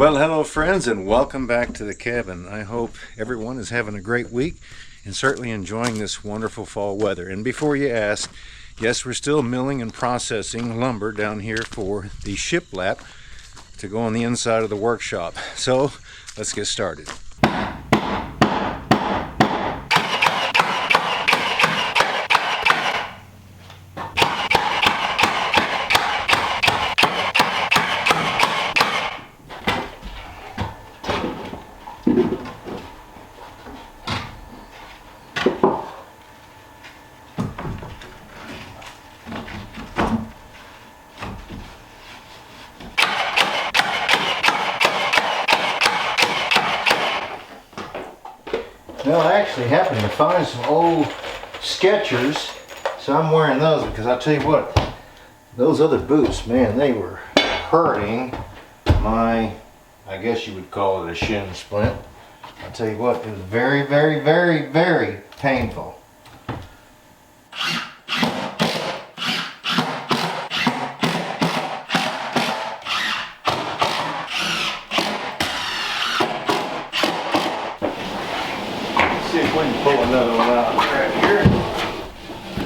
Well, hello friends, and welcome back to the cabin. I hope everyone is having a great week and certainly enjoying this wonderful fall weather. And before you ask, yes, we're still milling and processing lumber down here for the Shiplap to go on the inside of the workshop. So let's get started. Well, I actually happened to find some old Skechers, so I'm wearing those because I'll tell you what, those other boots, man, they were hurting my, I guess you would call it a shin splint. I'll tell you what, it was very, very, very, very painful. See if we can pull another one out right here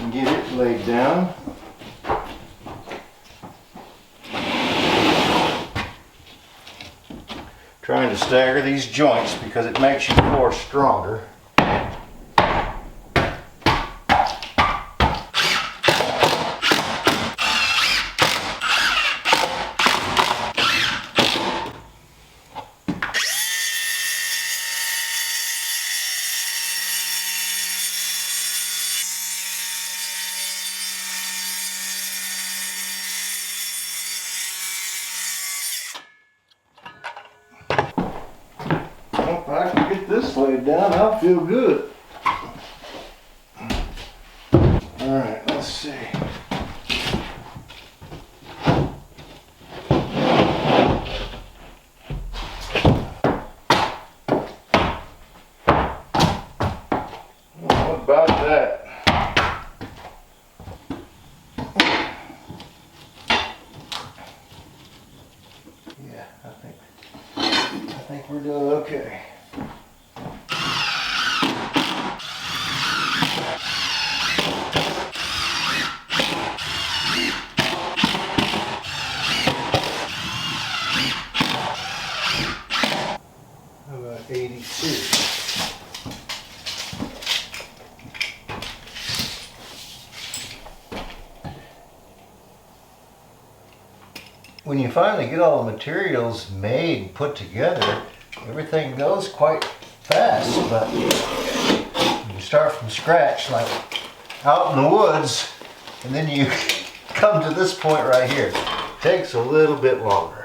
and get it laid down. Trying to stagger these joints because it makes your core stronger. If I can get this laid down, I'll feel good. Alright, let's see. What about that? Yeah, I think we're doing okay. How about 82? When you finally get all the materials made and put together, everything goes quite fast, but when you start from scratch, like out in the woods, and then you come to this point right here, it takes a little bit longer.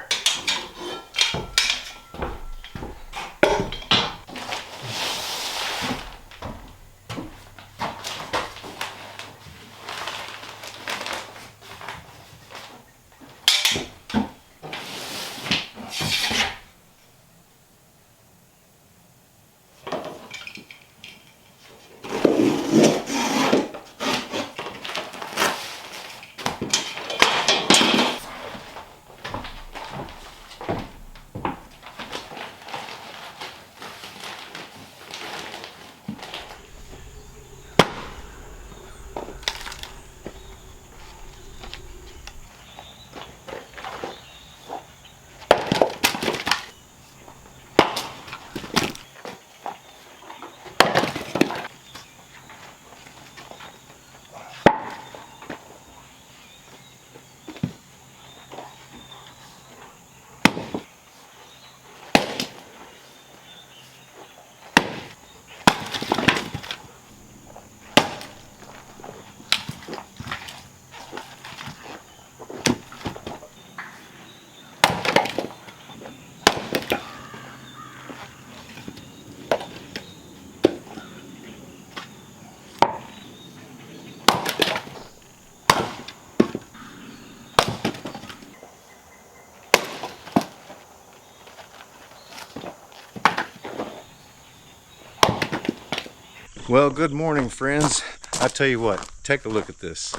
Well, good morning, friends. I tell you what, take a look at this.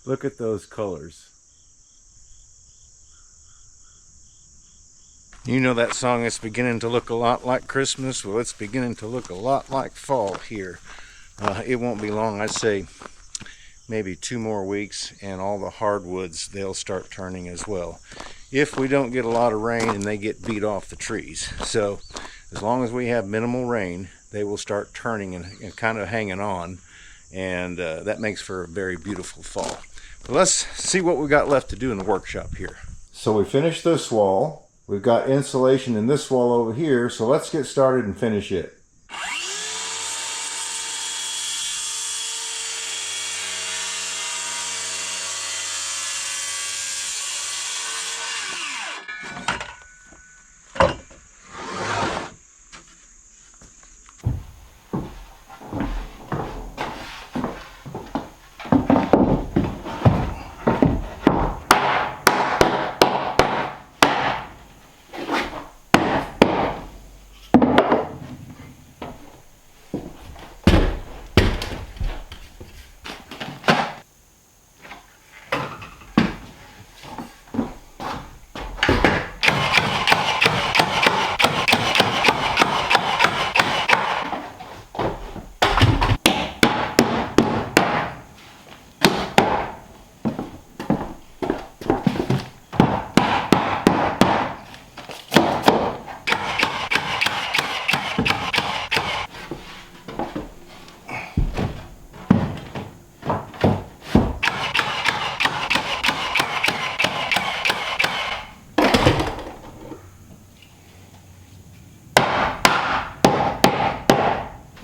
Look at those colors. You know that song, it's beginning to look a lot like Christmas? Well, it's beginning to look a lot like fall here. It won't be long, I'd say maybe 2 more weeks, and all the hardwoods, they'll start turning as well. If we don't get a lot of rain and they get beat off the trees. So as long as we have minimal rain, they will start turning and kind of hanging on. And that makes for a very beautiful fall. But let's see what we got left to do in the workshop here. So we finished this wall. We've got insulation in this wall over here. So let's get started and finish it.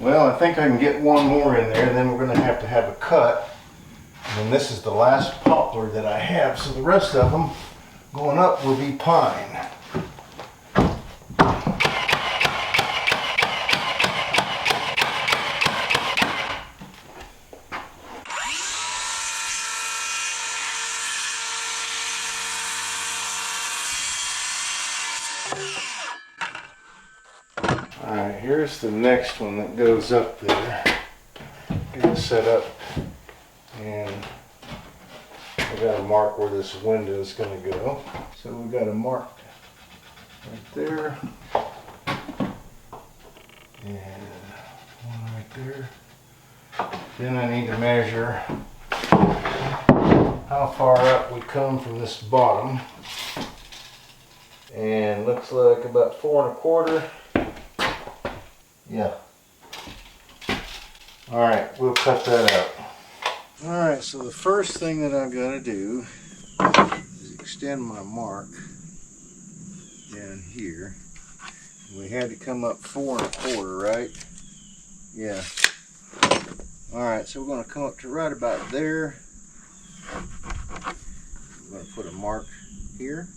Well, I think I can get one more in there, and then we're going to have a cut. And then this is the last poplar that I have, so the rest of them going up will be pine. Alright, here's the next one that goes up there. Get it set up, and I got to mark where this window is going to go. So we got a mark right there, and one right there. Then I need to measure how far up we come from this bottom, and looks like about 4 1/4. Yeah. Alright, we'll cut that out. Alright, so the first thing that I've got to do is extend my mark down here. We had to come up 4 1/4, right? Yeah. Alright, so we're going to come up to right about there. We're going to put a mark here.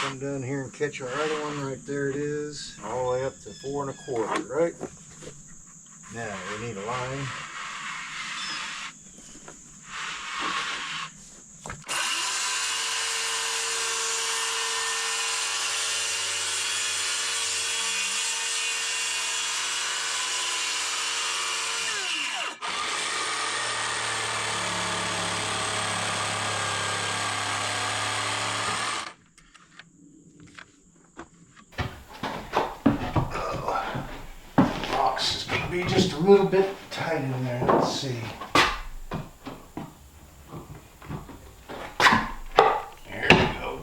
Come down here and catch our other one. Right there it is, all the way up to 4 1/4, right? Now we need a line. Be just a little bit tight in there. Let's see. There we go.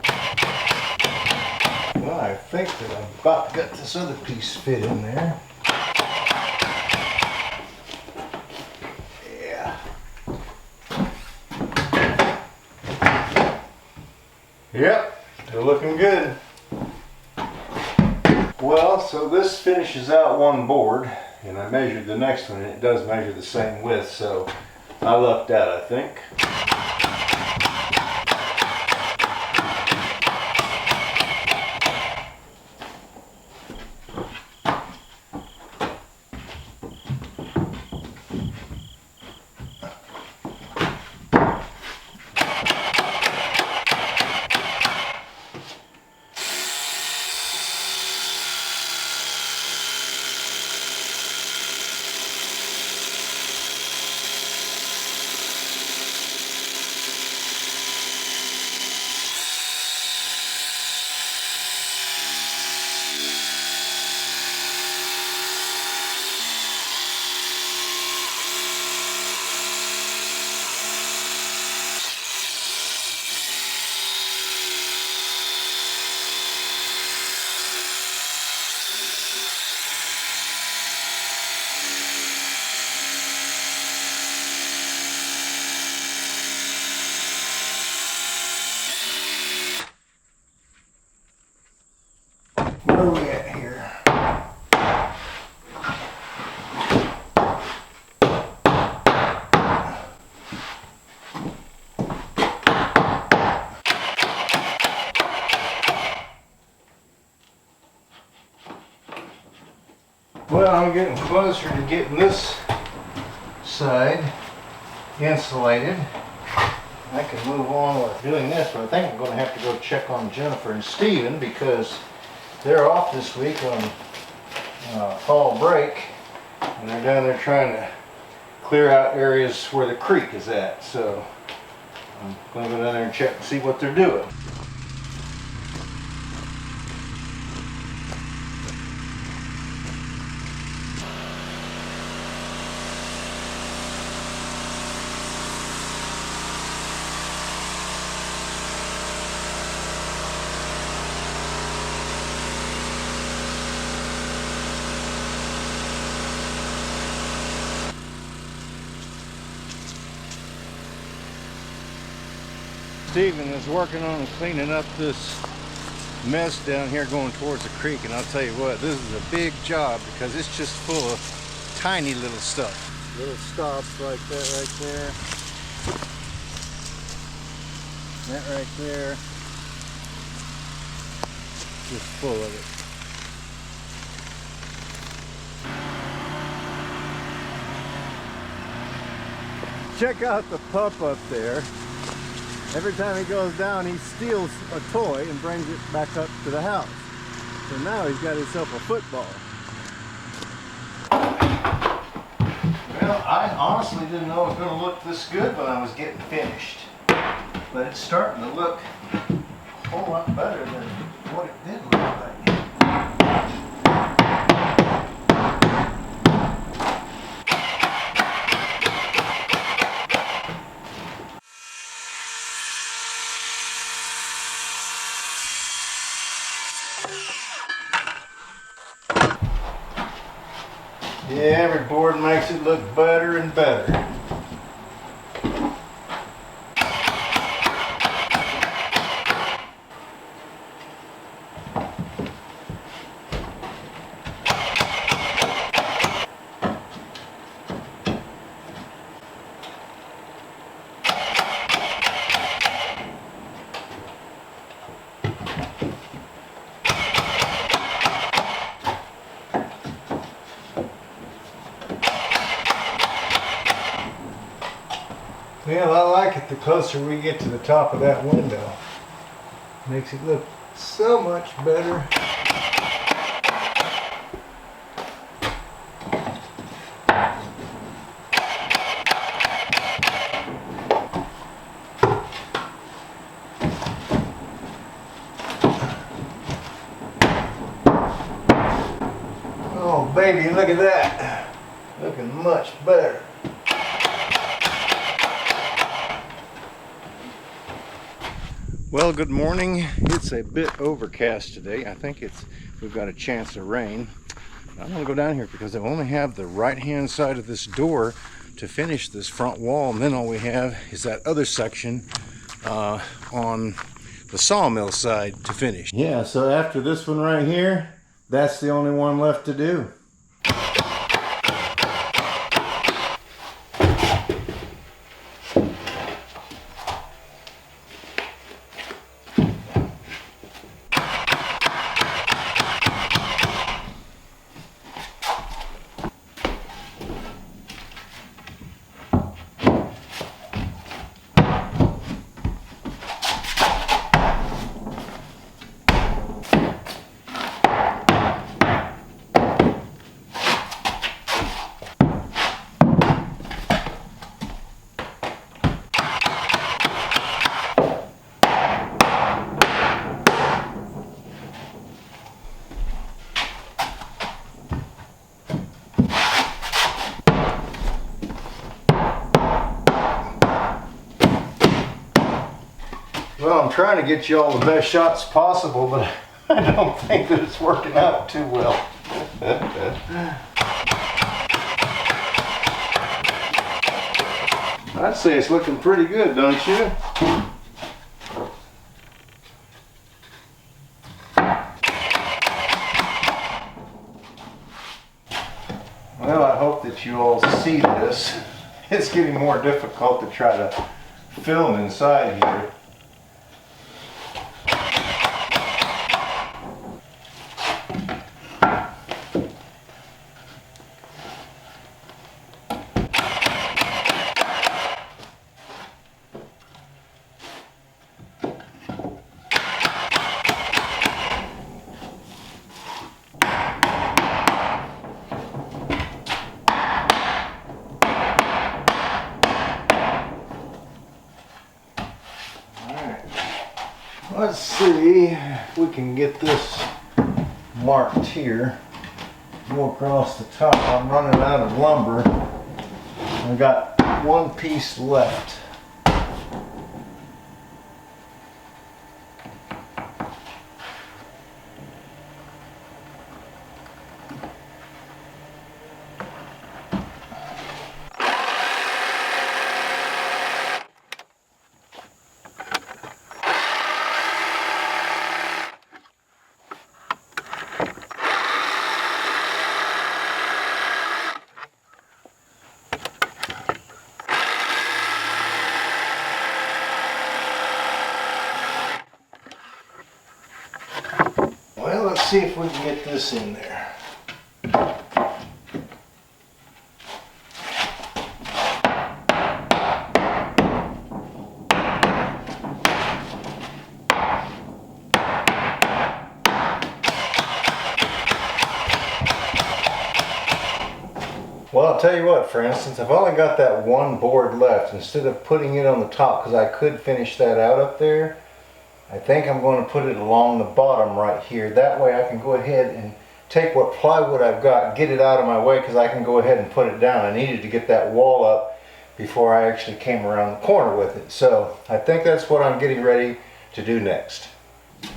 Well, I think that I've about got this other piece fit in there. Yeah. Yep, they're looking good. Well, so this finishes out one board. And I measured the next one, and it does measure the same width, so I lucked out, I think. Where are we at here? Well, I'm getting closer to getting this side insulated. I can move on with doing this, but I think I'm going to have to go check on Jennifer and Steven because they're off this week on fall break, and they're down there trying to clear out areas where the creek is at. So I'm going to go down there and check and see what they're doing. Steven is working on cleaning up this mess down here going towards the creek, and I'll tell you what, this is a big job because it's just full of tiny little stuff. Little stops like that right there. That right there. Just full of it. Check out the pup up there. Every time he goes down, he steals a toy and brings it back up to the house. So now he's got himself a football. Well, I honestly didn't know it was going to look this good when I was getting finished. But it's starting to look a whole lot better than what it did look like. Yeah, every board makes it look better and better. Well, I like it the closer we get to the top of that window. Makes it look so much better. Oh baby, look at that. Looking much better. Well, good morning. It's a bit overcast today. I think we've got a chance of rain. I'm going to go down here because I only have the right hand side of this door to finish this front wall, and then all we have is that other section on the sawmill side to finish. Yeah, so after this one right here, that's the only one left to do. Well, I'm trying to get you all the best shots possible, but I don't think that it's working out too well. I'd say it's looking pretty good, don't you? that you all see this. It's getting more difficult to try to film inside here. Let's see if we can get this marked here. Go across the top. I'm running out of lumber. I got one piece left. Well, let's see if we can get this in there. Well, I'll tell you what, friends, since I've only got that one board left, instead of putting it on the top, because I could finish that out up there, I think I'm going to put it along the bottom right here. That way I can go ahead and take what plywood I've got, get it out of my way, because I can go ahead and put it down. I needed to get that wall up before I actually came around the corner with it. So I think that's what I'm getting ready to do next.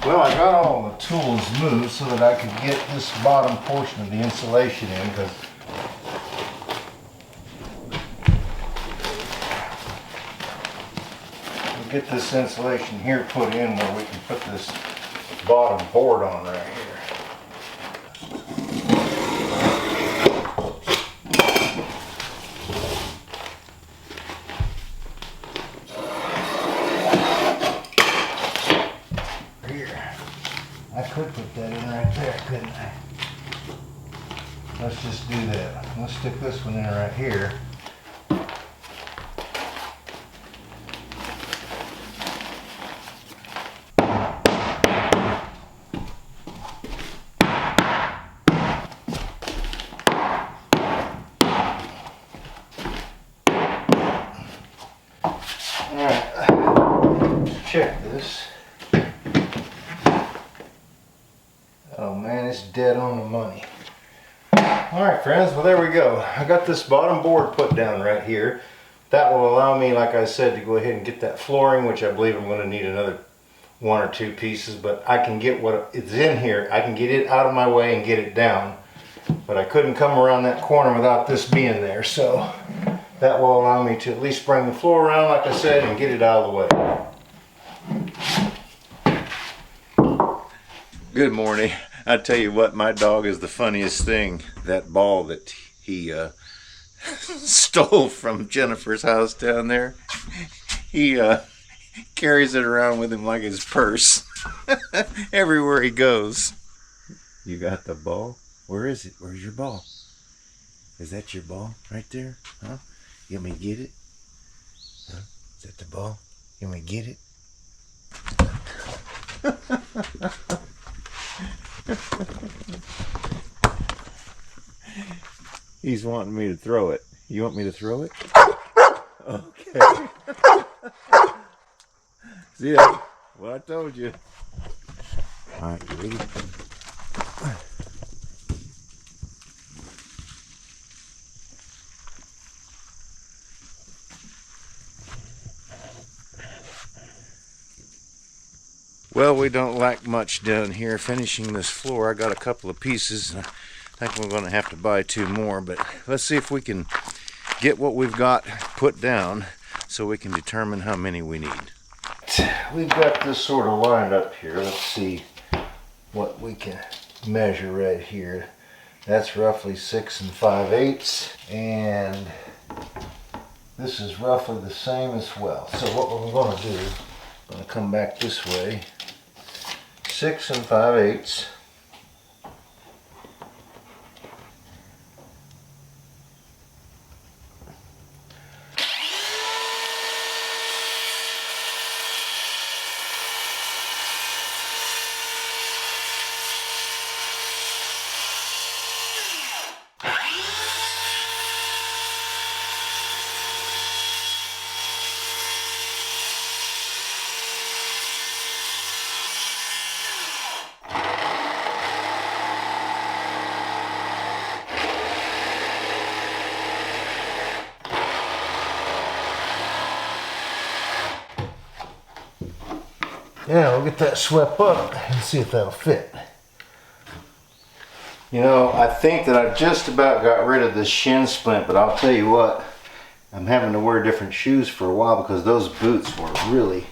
Well, I got all the tools moved so that I could get this bottom portion of the insulation in, because get this insulation here put in where we can put this bottom board on right here. Here. I could put that in right there, couldn't I? Let's just do that. Let's stick this one in right here. Check this. Oh man, it's dead on the money. Alright friends, well there we go. I got this bottom board put down right here. That will allow me, like I said, to go ahead and get that flooring, which I believe I'm going to need another 1 or 2 pieces, but I can get what is in here. I can get it out of my way and get it down. But I couldn't come around that corner without this being there, so that will allow me to at least bring the floor around, like I said, and get it out of the way. Good morning. I tell you what, my dog is the funniest thing. That ball that he stole from Jennifer's house down there, he carries it around with him like his purse everywhere he goes. You got the ball? Where is it? Where's your ball? Is that your ball right there? Huh? You want me to get it? Huh? Is that the ball? You want me to get it? He's wanting me to throw it. You want me to throw it? Okay. See that? Well, I told you. All right, you ready? Well, we don't lack much down here finishing this floor. I got a couple of pieces. I think we're going to have to buy 2 more, but let's see if we can get what we've got put down so we can determine how many we need. We've got this sort of lined up here. Let's see what we can measure right here. That's roughly 6 5/8, and this is roughly the same as well. So what we're going to do, I'm going to come back this way. 6 5/8. Yeah, we'll get that swept up and see if that'll fit. You know, I think that I've just about got rid of this shin splint, but I'll tell you what, I'm having to wear different shoes for a while because those boots were really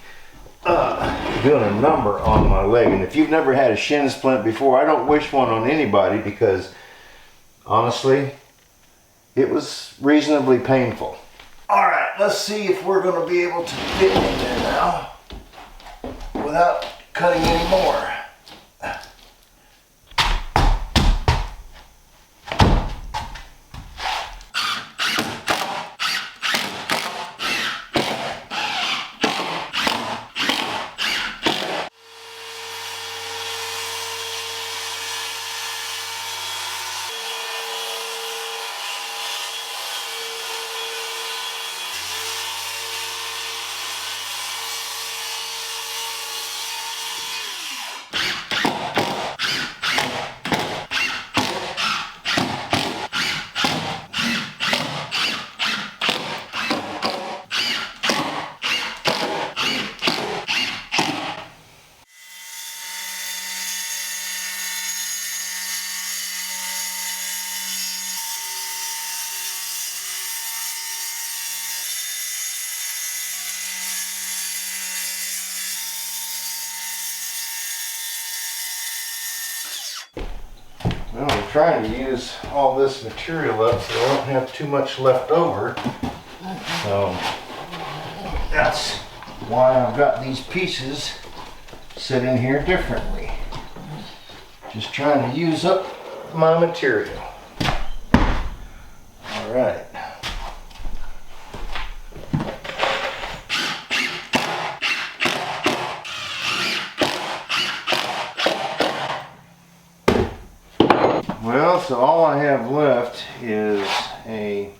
doing a number on my leg. And if you've never had a shin splint before, I don't wish one on anybody because honestly, it was reasonably painful. All right, let's see if we're going to be able to fit in there now without cutting any more. Well, I'm trying to use all this material up so I don't have too much left over. So that's why I've got these pieces sitting here differently. Just trying to use up my material. All right. Well, so all I have left is a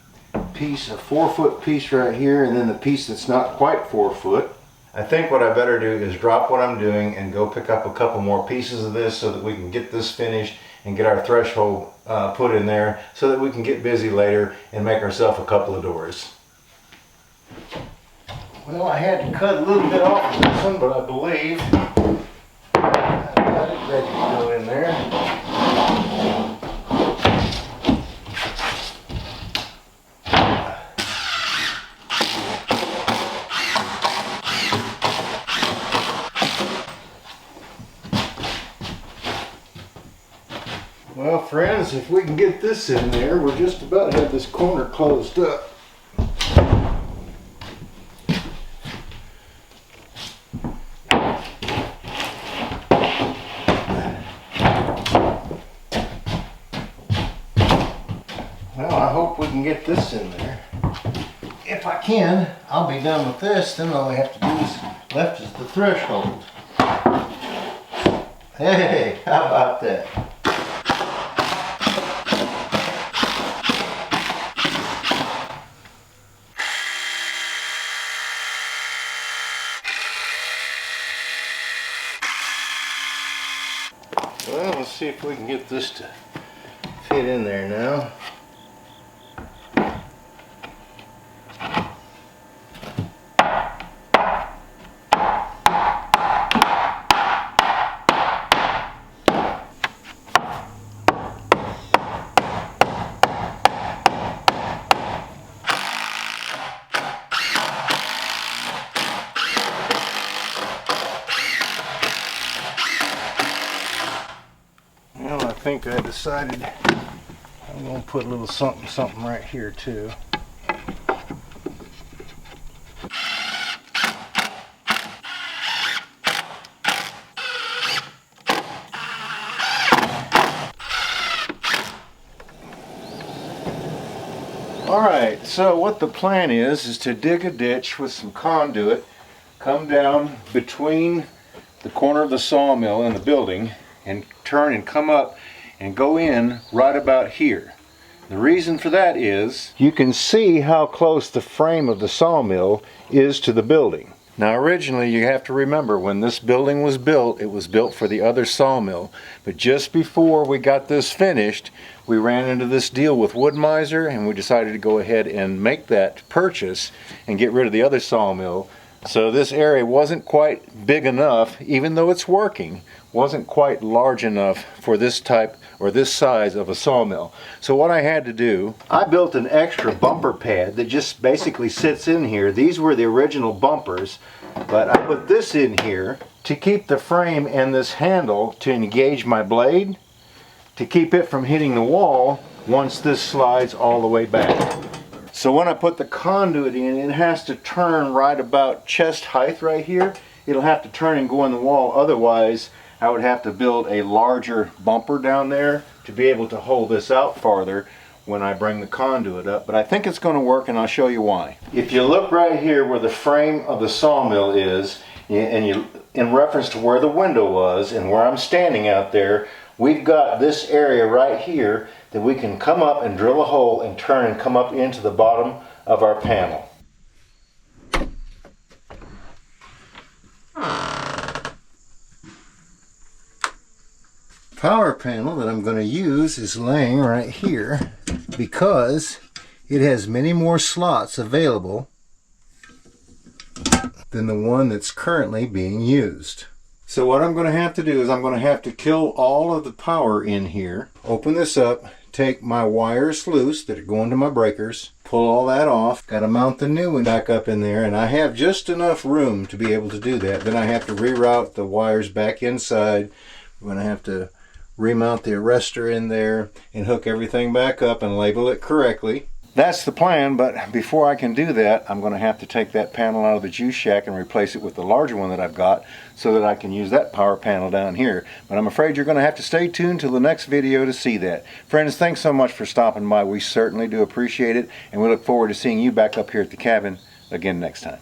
piece, a 4-foot piece right here, and then the piece that's not quite 4 foot. I think what I better do is drop what I'm doing and go pick up a couple more pieces of this so that we can get this finished and get our threshold put in there so that we can get busy later and make ourselves a couple of doors. Well, I had to cut a little bit off of this one, but I believe I got it ready to go in there. Well, friends, if we can get this in there, we're just about to have this corner closed up. Well, I hope we can get this in there. If I can, I'll be done with this. Then all I have to do is left is the threshold. Hey, how about that? Well, let's see if we can get this to fit in there now. I think I decided I'm going to put a little something right here too. Alright, so what the plan is to dig a ditch with some conduit, come down between the corner of the sawmill and the building, and turn and come up and go in right about here. The reason for that is you can see how close the frame of the sawmill is to the building. Now originally, you have to remember, when this building was built, it was built for the other sawmill. But just before we got this finished, we ran into this deal with Wood-Mizer, and we decided to go ahead and make that purchase and get rid of the other sawmill. So this area wasn't quite big enough, even though it's working, wasn't quite large enough for this type or this size of a sawmill. So what I had to do, I built an extra bumper pad that just basically sits in here. These were the original bumpers, but I put this in here to keep the frame and this handle to engage my blade, to keep it from hitting the wall once this slides all the way back. So when I put the conduit in, it has to turn right about chest height right here. It'll have to turn and go in the wall, otherwise I would have to build a larger bumper down there to be able to hold this out farther when I bring the conduit up. But I think it's going to work, and I'll show you why. If you look right here where the frame of the sawmill is, and you, in reference to where the window was and where I'm standing out there, we've got this area right here that we can come up and drill a hole and turn and come up into the bottom of our panel. Power panel that I'm going to use is laying right here because it has many more slots available than the one that's currently being used. So what I'm going to have to do is I'm going to have to kill all of the power in here, open this up, take my wires loose that are going to my breakers, pull all that off, got to mount the new one back up in there, and I have just enough room to be able to do that. Then I have to reroute the wires back inside. I'm going to have to remount the arrestor in there and hook everything back up and label it correctly. That's the plan, but before I can do that, I'm going to have to take that panel out of the juice shack and replace it with the larger one that I've got so that I can use that power panel down here. But I'm afraid you're going to have to stay tuned till the next video to see that. Friends, thanks so much for stopping by. We certainly do appreciate it, and we look forward to seeing you back up here at the cabin again next time.